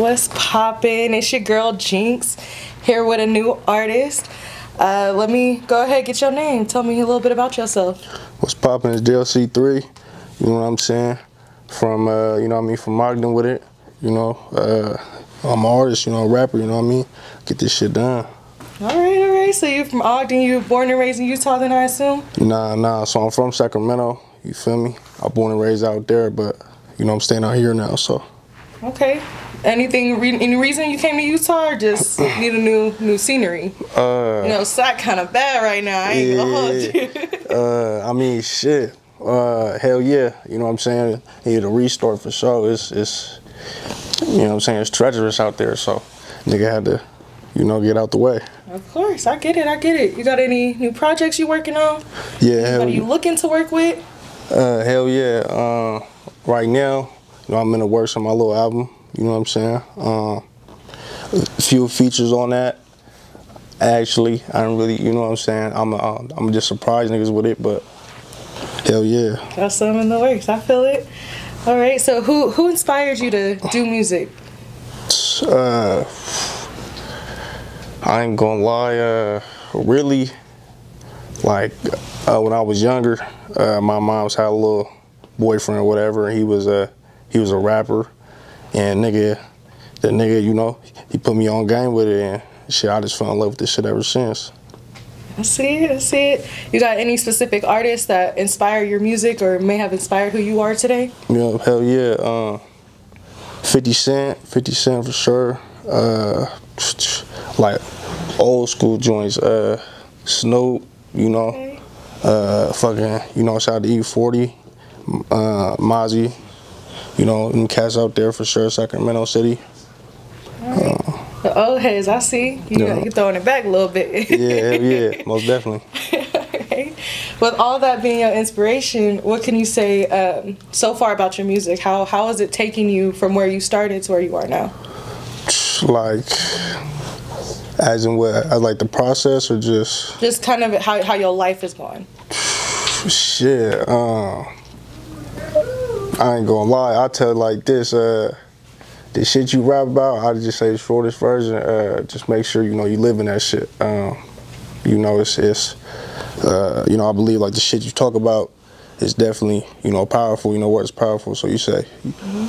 What's poppin'? It's your girl Jinx here with a new artist. Let me go ahead, get your name. Tell me a little bit about yourself. What's poppin' is DLC3. You know what I'm saying? From you know what I mean, from Ogden with it. You know, I'm an artist. You know, a rapper. You know what I mean? Get this shit done. All right. So you're from Ogden. You were born and raised in Utah, then I assume? Nah. So I'm from Sacramento. You feel me? I'm born and raised out there, but you know I'm staying out here now. So. Okay. Any reason you came to Utah, or just need a new scenery? You know, Sac kind of bad right now. I ain't gonna hold you. I mean, shit. Hell yeah. You know what I'm saying? Need a restart for sure. It's you know what I'm saying? It's treacherous out there, so nigga had to, you know, get out the way. Of course, I get it. You got any new projects you working on? Yeah. Anybody you looking to work with? Hell yeah. Right now, you know, I'm in the works on my little album. You know what I'm saying? A few features on that. Actually, I don't really, you know what I'm saying? I'm just surprised niggas with it, but hell yeah. Got some in the works. I feel it. All right. So who inspired you to do music? I ain't gonna lie. Really, like when I was younger, my mom's had a little boyfriend or whatever, and he was a rapper. And the nigga, you know, he put me on game with it, and shit, I just fell in love with this shit ever since. I see it. You got any specific artists that inspire your music or may have inspired who you are today? Yeah, hell yeah. 50 Cent for sure. Like old school joints. Snoop, you know. Okay. Fucking, you know, shout out to E40, Mozzie. You know, them cats out there for sure, Sacramento City. All right. The old heads, I see. You're throwing it back a little bit. yeah, most definitely. Right. With all that being your inspiration, what can you say so far about your music? How is it taking you from where you started to where you are now? Like, as in what? Like the process, or just? Just kind of how your life is going. Shit. I ain't gonna lie, I'll tell it like this, the shit you rap about, I'll just say the shortest version, just make sure, you know, you live in that shit. You know, it's you know, I believe like the shit you talk about is definitely, you know, powerful, you know, words powerful, so you say.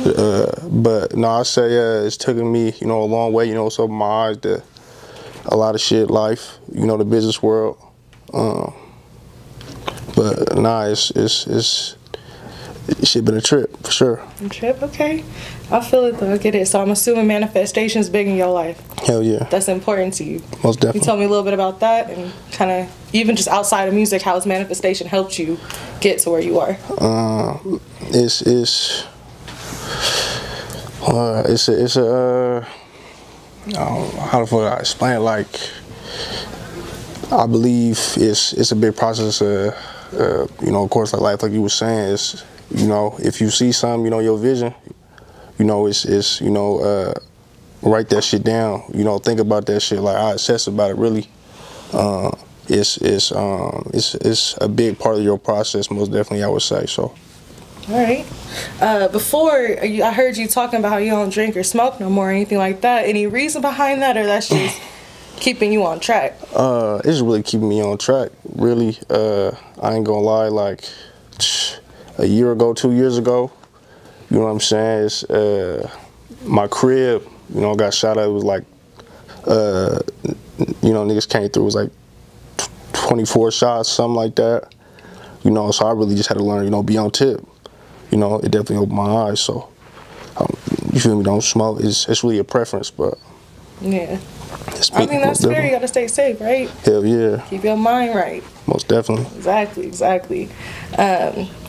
But no, I say it's taken me, you know, a long way, you know, it's opened my eyes to a lot of shit, life, you know, the business world. But nah, it's shit been a trip, for sure. A trip, okay. I feel it though, I get it. So I'm assuming manifestation's big in your life. Hell yeah. That's important to you. Most definitely. Can you tell me a little bit about that and kind of, even just outside of music, how has manifestation helped you get to where you are? It's a how the fuck I explain it? Like, I believe it's a big process. You know, of course, like life, like you were saying, is, you know, if you see something, you know, your vision, you know, it's you know, write that shit down, you know, think about that shit, like I obsess about it, really. It's a big part of your process, most definitely, I would say, so. All right. Before, I heard you talking about how you don't drink or smoke no more or anything like that. Any reason behind that, or that's just keeping you on track? It's really keeping me on track, really. I ain't gonna lie, like a year ago, 2 years ago, you know what I'm saying, it's my crib, you know, got shot at. It was like you know, niggas came through, it was like 24 shots, something like that, you know, so I really just had to learn, you know, be on tip. You know, it definitely opened my eyes, so you feel me, don't smoke, it's really a preference, but yeah, I mean, that's fair. You gotta stay safe, right? Hell yeah. Keep your mind right. Most definitely. Exactly.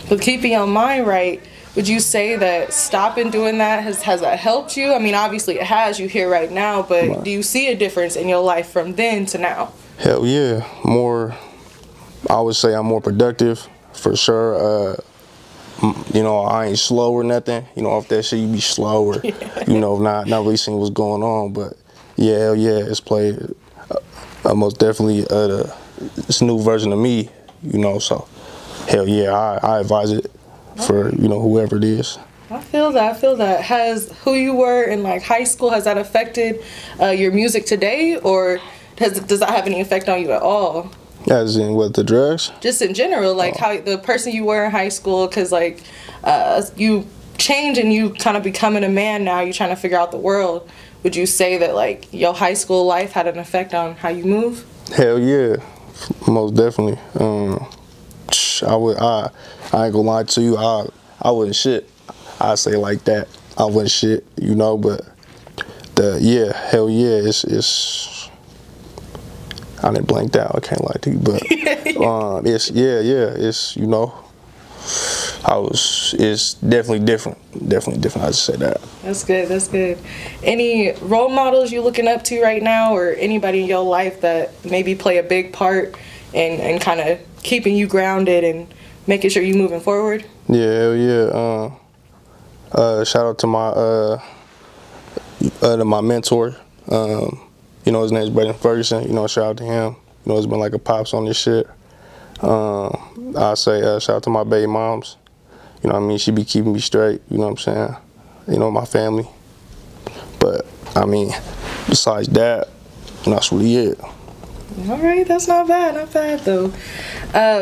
But keeping your mind right, would you say that stopping doing that has that helped you? I mean, obviously it has. You here right now, but right. Do you see a difference in your life from then to now? Hell yeah. More, I would say I'm more productive, for sure. You know, I ain't slow or nothing. You know, off that shit, you be slow or, you know, not really seeing what's going on, but yeah, hell yeah, it's played most definitely this new version of me, you know, so hell yeah, I advise it for, you know, whoever it is. I feel that. I feel that. Has who you were in like high school, has that affected your music today, or does that have any effect on you at all? As in what, the drugs? Just in general, like how the person you were in high school, because like you change and you kind of becoming a man now, you're trying to figure out the world. Would you say that like your high school life had an effect on how you move? Hell yeah, most definitely. I ain't gonna lie to you, I wasn't shit. I say like that. I wasn't shit, you know, but hell yeah, it's I didn't blank out, I can't lie to you, but it's you know, it's definitely different. I just say that. That's good, that's good. Any role models you looking up to right now, or anybody in your life that maybe play a big part in kind of keeping you grounded and making sure you moving forward? Yeah, hell yeah. Shout out to my mentor. You know, his name's Braden Ferguson. You know, shout out to him. You know, it's been like a pops on this shit. I say shout out to my baby moms. You know what I mean? She be keeping me straight. You know what I'm saying? You know, my family. But, I mean, besides that, that's really it. All right, that's not bad though.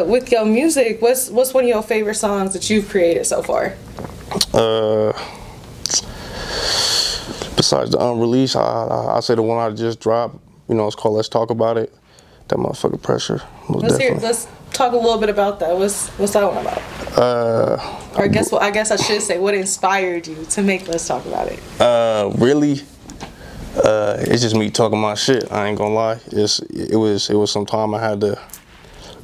With your music, what's one of your favorite songs that you've created so far? Besides the unreleased, I say the one I just dropped. You know, it's called "Let's Talk About It." That motherfucker pressure. Let's talk a little bit about that. What's that one about? Or I guess I should say, what inspired you to make "Let's Talk About It"? Really, it's just me talking my shit. I ain't gonna lie. It was some time I had to.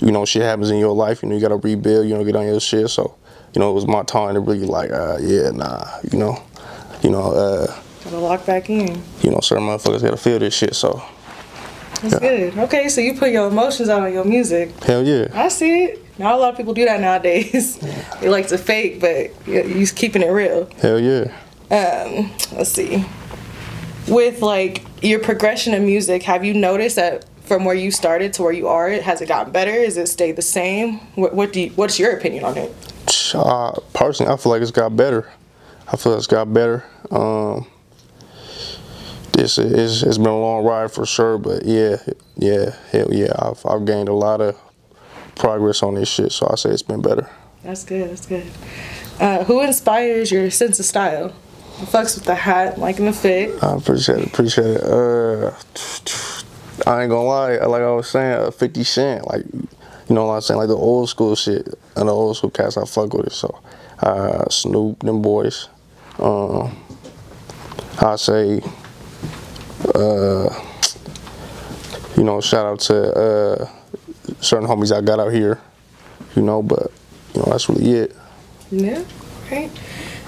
You know, shit happens in your life. You know, you gotta rebuild. You know, get on your shit. So, you know, it was my time to really like, Gotta lock back in. You know, certain motherfuckers gotta feel this shit. So. That's good. Okay, so you put your emotions out on your music. Hell yeah. I see it. Not a lot of people do that nowadays. Yeah. They like to fake, but you're keeping it real. Hell yeah. Let's see. With like your progression of music, have you noticed that from where you started to where you are, has it gotten better? Has it stayed the same? What's your opinion on it? Personally, I feel like it's got better. It's been a long ride for sure, but hell yeah, I've gained a lot of progress on this shit, so I say it's been better. That's good. Who inspires your sense of style? The fucks with the hat, liking the fit. I appreciate it. I ain't gonna lie, like I was saying, 50 Cent, like, you know what I'm saying, like the old school shit, and the old school cats, I fuck with it. So Snoop, them boys. I say, you know, shout out to certain homies I got out here, you know, but, you know, that's really it. Yeah, okay.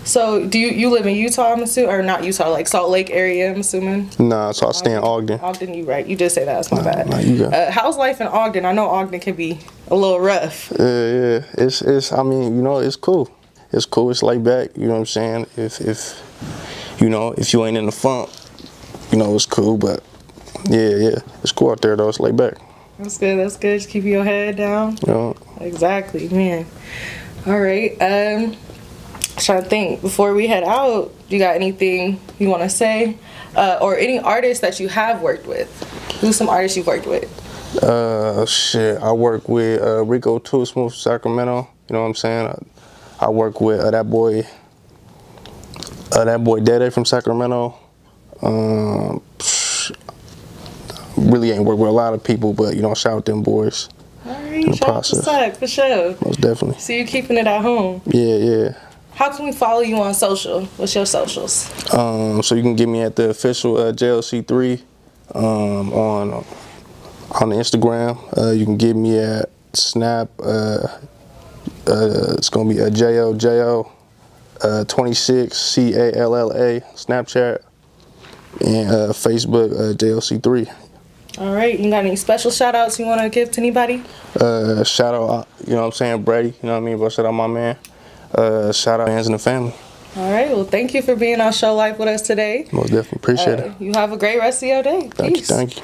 So, do you live in Utah, I'm assuming, or not Utah, like Salt Lake area, I'm assuming? Nah, so I stay in Ogden. Ogden, you right. You did say that, that's my bad. Nah, you got how's life in Ogden? I know Ogden can be a little rough. Yeah, it's, I mean, you know, it's cool. It's cool, it's laid back, you know what I'm saying? If you know, if you ain't in the funk, you know, it's cool, but yeah, it's cool out there though, it's laid back. That's good, just keep your head down. Yeah. Exactly, man. All right, trying to think, before we head out, you got anything you want to say? Or any artists that you have worked with? Who's some artists you've worked with? Shit, I work with Rico Too Smooth from Sacramento, you know what I'm saying? I work with that boy Dede from Sacramento. Really ain't worked with a lot of people, but, you know, shout out them boys. Alright, shout out to Sac, for sure. Most definitely. So you're keeping it at home? Yeah. How can we follow you on social? What's your socials? So you can get me at the official JLC3 on the Instagram. You can get me at Snap. It's gonna be a JO 26 CALLA Snapchat, and Facebook JLC3. All right, you got any special shout outs you want to give to anybody? Shout out, you know what I'm saying, Brady, you know what I mean, but shout out my man. Shout out fans and the family. All right, well, thank you for being on Show Life with us today. Most definitely appreciate it. You have a great rest of your day. Thank you.